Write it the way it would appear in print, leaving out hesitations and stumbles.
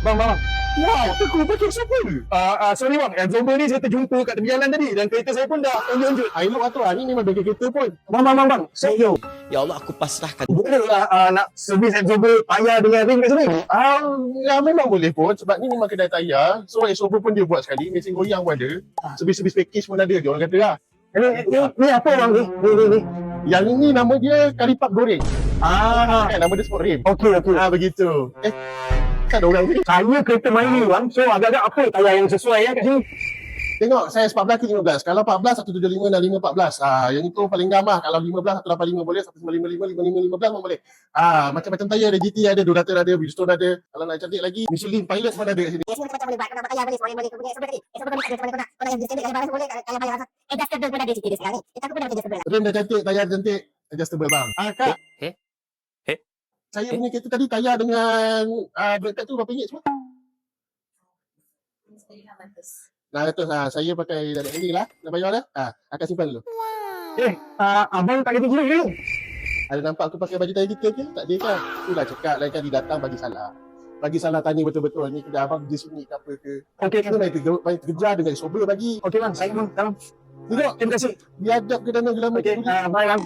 Bang. Wow, teku pakai siapa? Sorry bang, yang Zomber ni saya terjumpa kat tepi jalan tadi dan kereta saya pun dah tunjuk-tunjuk. Elok lah tu ni memang bagi kereta pun. Bang. Saya Ya Allah, aku pasrahkan. boleh lah nak servis Zomber tayar dengan rim kat sini. Ya memang boleh pun sebab ni memang kedai tayar. So Exober pun dia buat sekali, mesin goyang pun ada. Servis package pun ada dia orang kata lah. Ni apa bang ni? Yang ini nama dia karipap goreng. Kan nama dia sport rim. Okey. Begitu. Kan ada orang ni. Saya kereta main ni bang. So agak-agak apa tayar yang sesuai kat sini? Tengok saya 14 ke 15. Kalau 14 175 dan 514. Yang itu paling gamah. Kalau 15 185 boleh, 195 55 15 pun boleh. Macam-macam tayar ada, GT ada, Duracell ada, Bridgestone ada. Kalau nak cantik lagi, Michelin Pilot pun ada kat sini. Semua macam boleh buat. Kalau nak tayar boleh, boleh kemudian sebab tadi. Sebab tadi ada kau nak yang standard kalau boleh kalau bayar adjustable pun ada sikit dia sekarang ni. Kita pun ada adjustable. Rem dah cantik, tayar cantik, adjustable bang. Kak. Eh? Saya punya kereta tadi tayar dengan brake pad tu berapa ringgit semua? Nah, betul. Saya pakai direct lending lah. Nak bayar dah? Akan simpan dulu. Abang tak kereta gila ke? Ada nampak aku pakai baju tayar detail ke? Tak ada kan? Itulah cakap lain kali datang bagi salah. Bagi salah tanya betul-betul ni kedai abang kerja sunyi ke apa ke. Okey, Kita main terkejar dengan Exober bagi. okey bang. Saya bang. Dalam. Duduk. Terima kasih. Biadab ke dana gelama. Okey, bye bang.